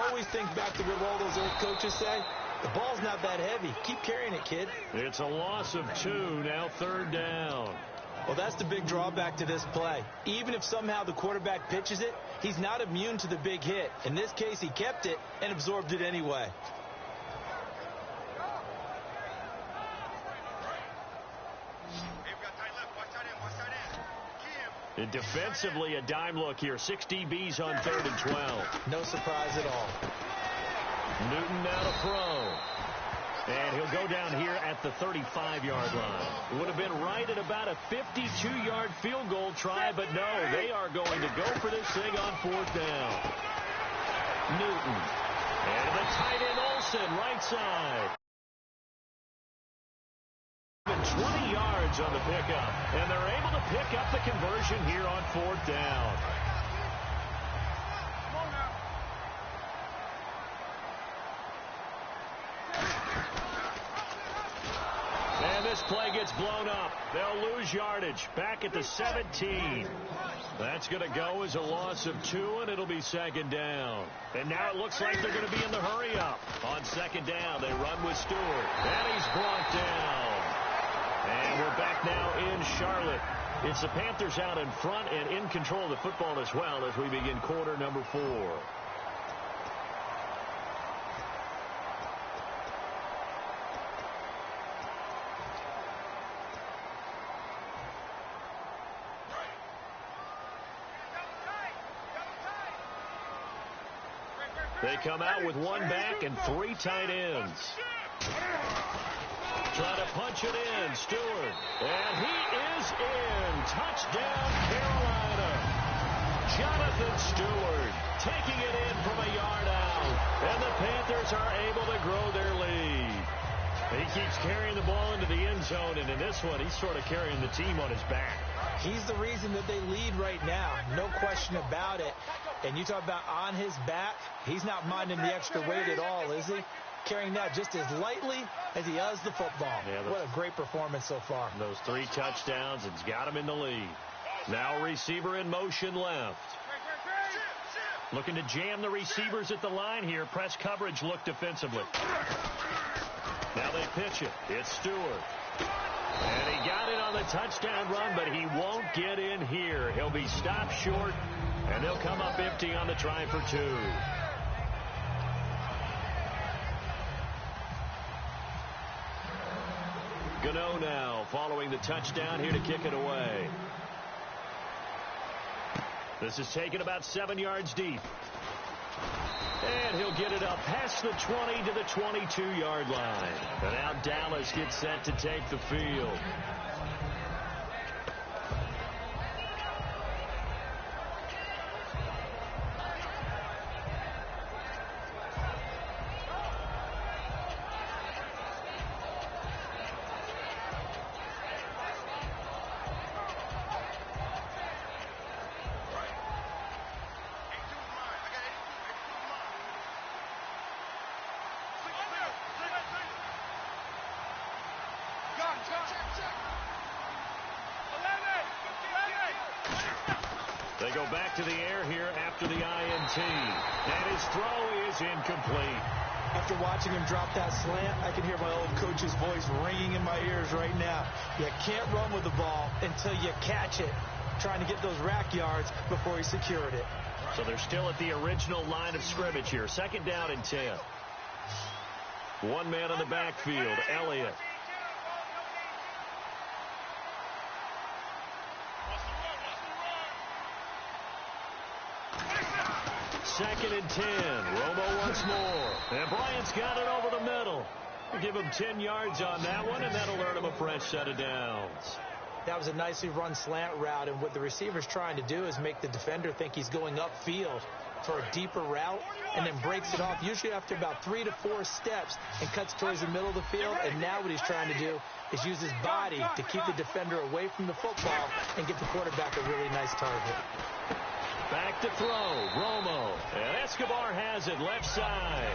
always think back to what all those old coaches say. The ball's not that heavy. Keep carrying it, kid. It's a loss of 2, now 3rd down. Well, that's the big drawback to this play. Even if somehow the quarterback pitches it, he's not immune to the big hit. In this case, he kept it and absorbed it anyway. And defensively, a dime look here. 6 DBs on 3rd and 12. No surprise at all. Newton now to throw. And he'll go down here at the 35-yard line. Would have been right at about a 52-yard field goal try, but no, they are going to go for this thing on 4th down. Newton. And the tight end Olsen, right side. 20 yards on the pickup. And they're able to pick up the conversion here on 4th down. And this play gets blown up. They'll lose yardage back at the 17. That's going to go as a loss of 2, and it'll be 2nd down. And now it looks like they're going to be in the hurry up. On 2nd down, they run with Stewart. And he's brought down. And we're back now in Charlotte. It's the Panthers out in front and in control of the football as well as we begin quarter number 4. They come out with 1 back and 3 tight ends. Trying to punch it in, Stewart. And he is in. Touchdown, Carolina. Jonathan Stewart taking it in from a yard out. And the Panthers are able to grow their lead. He keeps carrying the ball into the end zone, and in this one, he's sort of carrying the team on his back. He's the reason that they lead right now. No question about it. And you talk about on his back, he's not minding the extra weight at all, is he? Carrying that just as lightly as he does the football. Yeah, what a great performance so far. Those 3 touchdowns, it's got him in the lead. Now receiver in motion left. Looking to jam the receivers at the line here. Press coverage look defensively. Now they pitch it. It's Stewart. And he got it on the touchdown run, but he won't get in here. He'll be stopped short, and they'll come up empty on the try for 2. Gano now following the touchdown here to kick it away. This is taken about 7 yards deep. And he'll get it up past the 20 to the 22-yard line. And now Dallas gets set to take the field. They go back to the air here after the INT. And his throw is incomplete. After watching him drop that slant, I can hear my old coach's voice ringing in my ears right now. You can't run with the ball until you catch it. Trying to get those rack yards before he secured it. So they're still at the original line of scrimmage here. 2nd down and 10. 1 man on the backfield, Elliott. 2nd and 10. Romo once more. And Bryant's got it over the middle. We'll give him 10 yards on that one, and that'll earn him a fresh set of downs. That was a nicely run slant route, and what the receiver's trying to do is make the defender think he's going upfield for a deeper route, and then breaks it off, usually after about 3 to 4 steps, and cuts towards the middle of the field. And now what he's trying to do is use his body to keep the defender away from the football and get the quarterback a really nice target. Back to throw, Romo. And Escobar has it left side.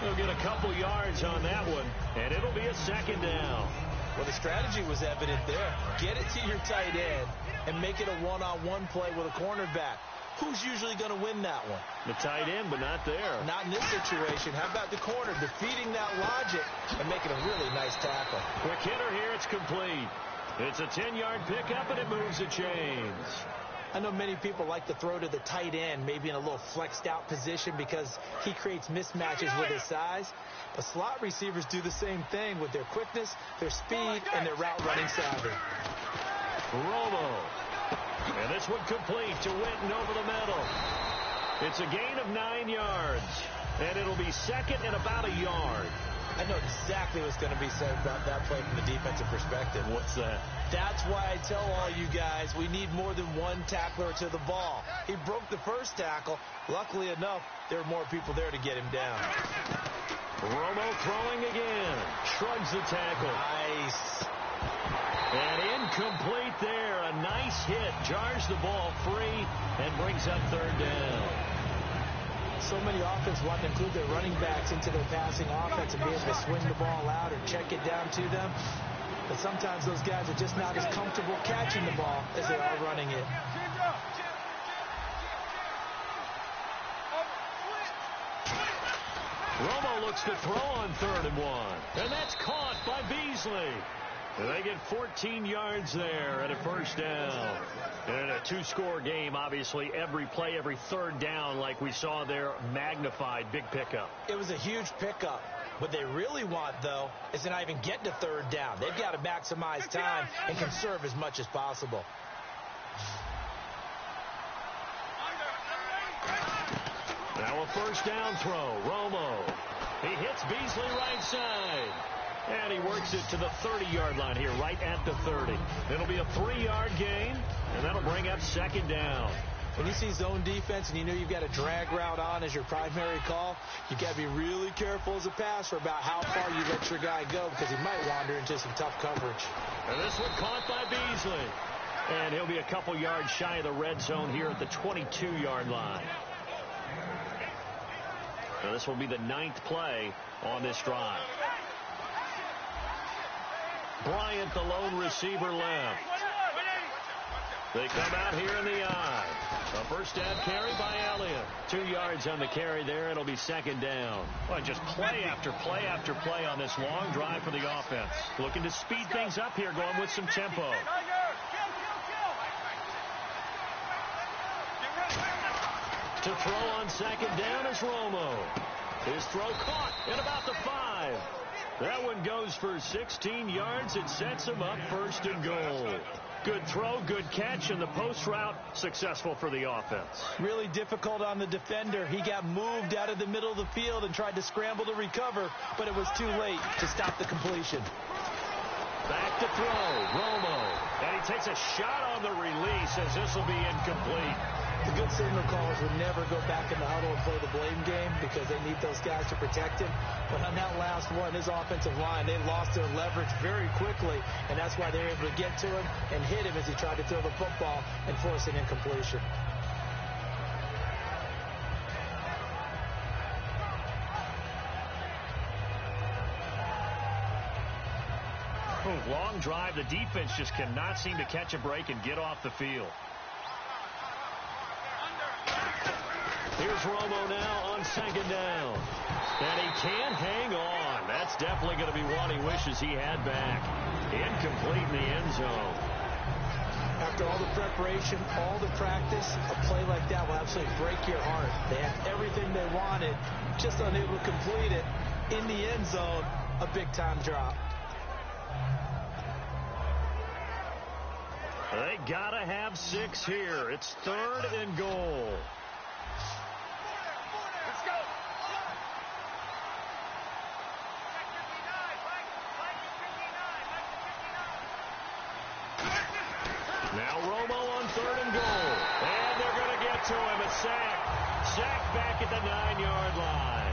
He'll get a couple yards on that one, and it'll be a 2nd down. Well, the strategy was evident there. Get it to your tight end and make it a one-on-one play with a cornerback. who's usually going to win that one? The tight end, but not there. Not in this situation. How about the corner defeating that logic and making a really nice tackle? Quick hitter here. It's complete. It's a 10-yard pickup, and it moves the chains. I know many people like to throw to the tight end, maybe in a little flexed out position because he creates mismatches with his size. But slot receivers do the same thing with their quickness, their speed, and their route running savvy. Romo. And this one complete to Witten over the middle. It's a gain of 9 yards. And it'll be second and about a yard. I know exactly what's going to be said about that play from the defensive perspective. What's that? That's why I tell all you guys we need more than one tackler to the ball. He broke the first tackle. Luckily enough, there were more people there to get him down. Romo throwing again. Shrugs the tackle. Nice. And incomplete there. A nice hit. Jars the ball free and brings up third down. So many offenses want to include their running backs into their passing offense and be able to swing the ball out or check it down to them. But sometimes those guys are just not as comfortable catching the ball as they are running it. Romo looks to throw on 3rd and 1. And that's caught by Beasley. They get 14 yards there at a first down. In a 2-score game, obviously, every play, every third down, like we saw there, magnified, big pickup. It was a huge pickup. What they really want, though, is to not even get to 3rd down. They've got to maximize time and conserve as much as possible. Now a first down throw. Romo. He hits Beasley right side. And he works it to the 30-yard line here, right at the 30. It'll be a 3-yard gain, and that'll bring up second down. When you see zone defense and you know you've got a drag route on as your primary call, you've got to be really careful as a passer about how far you let your guy go because he might wander into some tough coverage. And this one caught by Beasley. And he'll be a couple yards shy of the red zone here at the 22-yard line. Now this will be the 9th play on this drive. Bryant, the lone receiver, left. They come out here in the eye. A first down carry by Elliott. 2 yards on the carry there. It'll be second down. Well, just play after play after play on this long drive for the offense. Looking to speed things up here, going with some tempo. To throw on second down is Romo. His throw caught at about the 5. That one goes for 16 yards. It sets him up 1st and goal. Good throw, good catch, and the post route successful for the offense. Really difficult on the defender. He got moved out of the middle of the field and tried to scramble to recover, but it was too late to stop the completion. Back to throw, Romo. And he takes a shot on the release as this will be incomplete. The good signal callers would never go back in the huddle and play the blame game because they need those guys to protect him. But on that last one, his offensive line, they lost their leverage very quickly, and that's why they were able to get to him and hit him as he tried to throw the football and force an incompletion. Long drive. The defense just cannot seem to catch a break and get off the field. Here's Romo now on second down. And he can't hang on. That's definitely going to be one he wishes he had back. Incomplete in the end zone. After all the preparation, all the practice, a play like that will absolutely break your heart. They had everything they wanted, just unable to complete it. In the end zone, a big-time drop. They got to have 6 here. It's 3rd and goal. Let's go. Now Romo on 3rd and goal. And they're going to get to him. A sack. Sack back at the 9-yard line.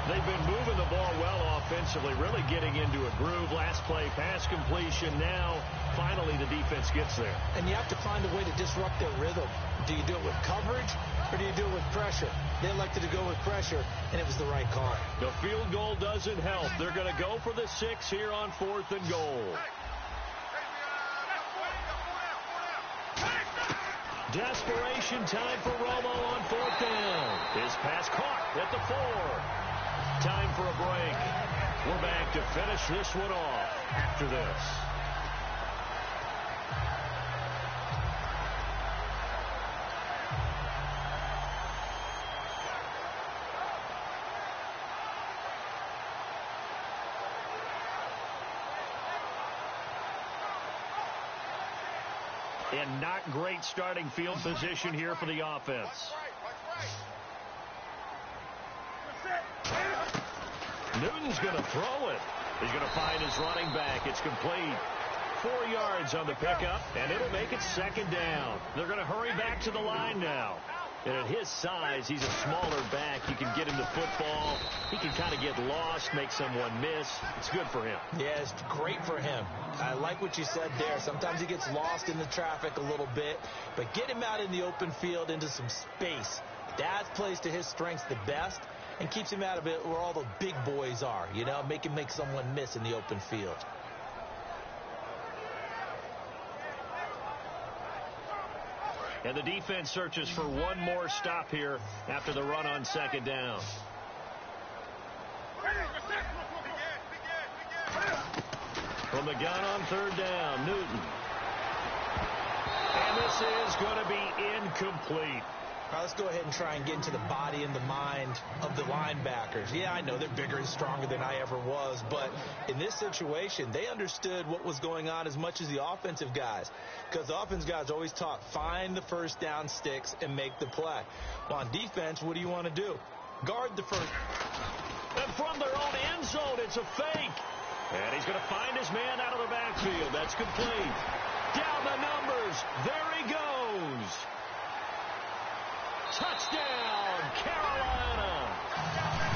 They've been moving the ball well offensively, really getting into a groove. Last play, pass completion. Now, finally, the defense gets there. And you have to find a way to disrupt their rhythm. Do you do it with coverage, or do you do it with pressure? They elected to go with pressure, and it was the right call. The field goal doesn't help. They're going to go for the 6 here on 4th and goal. Desperation time for Romo on 4th down. His pass caught at the 4. Time for a break. We're back to finish this one off after this. And not great starting field position here for the offense. Newton's going to throw it. He's going to find his running back. It's complete. 4 yards on the pickup, and it'll make it 2nd down. They're going to hurry back to the line now. And at his size, he's a smaller back. You can get him the football. He can kind of get lost, make someone miss. It's good for him. Yeah, it's great for him. I like what you said there. Sometimes he gets lost in the traffic a little bit, but get him out in the open field into some space. That plays to his strengths the best and keeps him out of it where all the big boys are, you know, make him make someone miss in the open field. And the defense searches for one more stop here after the run on 2nd down. From the gun on 3rd down, Newton. And this is going to be incomplete. All right, let's go ahead and try and get into the body and the mind of the linebackers. Yeah, I know they're bigger and stronger than I ever was, but in this situation, they understood what was going on as much as the offensive guys, because the offensive guys always taught, find the 1st down sticks and make the play. Well, on defense, what do you want to do? Guard the first. And from their own end zone, it's a fake. And he's going to find his man out of the backfield. That's complete. Down the numbers. There he goes. Touchdown, Carolina.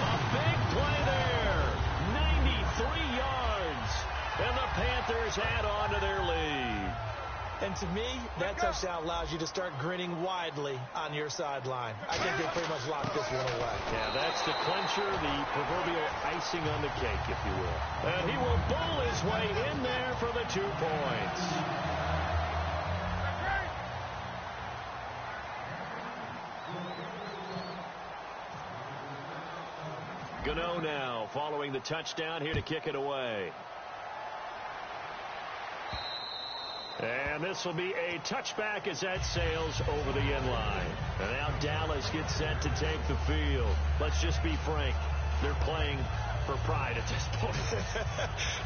A big play there. 93 yards. And the Panthers add on to their lead. And to me, that touchdown allows you to start grinning widely on your sideline. I think they pretty much locked this one away. Yeah, that's the clincher, the proverbial icing on the cake, if you will. And he will bowl his way in there for the 2 points. Gano now following the touchdown here to kick it away. And this will be a touchback as that sails over the end line. And now Dallas gets set to take the field. Let's just be frank. They're playing for pride at this point.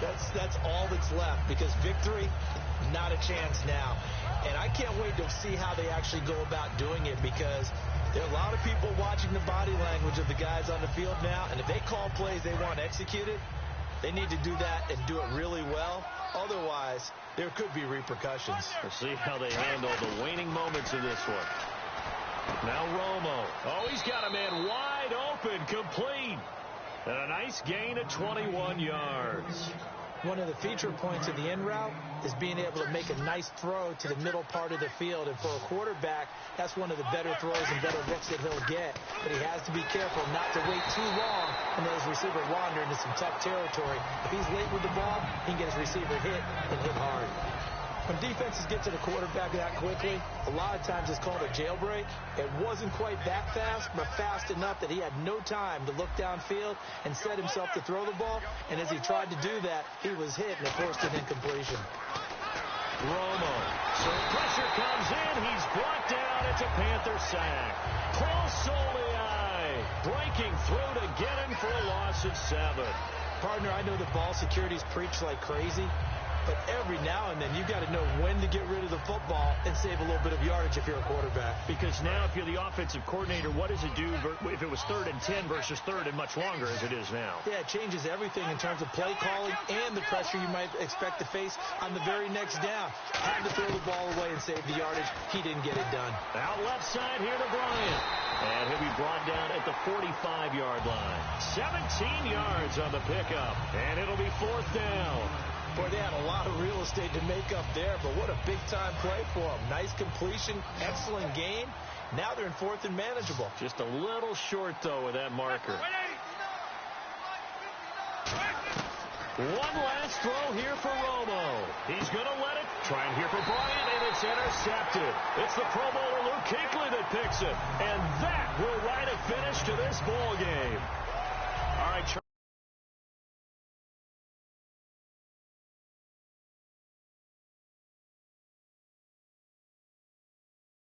That's all that's left, because victory, not a chance now. And I can't wait to see how they actually go about doing it, because there are a lot of people watching the body language of the guys on the field now, and if they call plays they want executed, they need to do that and do it really well. Otherwise, there could be repercussions. We'll see how they handle the waning moments of this one. Now Romo. Oh, he's got a man wide open, complete. And a nice gain of 21 yards. One of the feature points of the in route is being able to make a nice throw to the middle part of the field. And for a quarterback, that's one of the better throws and better looks that he'll get. But he has to be careful not to wait too long and let his receiver wander into some tough territory. If he's late with the ball, he can get his receiver hit and hit hard. When defenses get to the quarterback that quickly, a lot of times it's called a jailbreak. It wasn't quite that fast, but fast enough that he had no time to look downfield and set himself to throw the ball. And as he tried to do that, he was hit and it forced an incompletion. Romo. So pressure comes in. He's brought down. It's a Panther sack. Paul Soliai breaking through to get him for a loss of 7. Partner, I know the ball security's preached like crazy, but every now and then you've got to know when to get rid of the football and save a little bit of yardage if you're a quarterback. Because now if you're the offensive coordinator, what does it do if it was 3rd and 10 versus 3rd and much longer as it is now? Yeah, it changes everything in terms of play calling and the pressure you might expect to face on the very next down. Had to throw the ball away and save the yardage. He didn't get it done. Out left side here to Bryant. And he'll be brought down at the 45-yard line. 17 yards on the pickup. And it'll be 4th down. Boy, they had a lot of real estate to make up there, but what a big-time play for them. Nice completion, excellent gain. Now they're in 4th and manageable. Just a little short, though, with that marker. One last throw here for Romo. He's going to let it. Trying here for Bryant, and it's intercepted. It's the Pro Bowler Luke Kuechly that picks it. And that will write a finish to this ball game.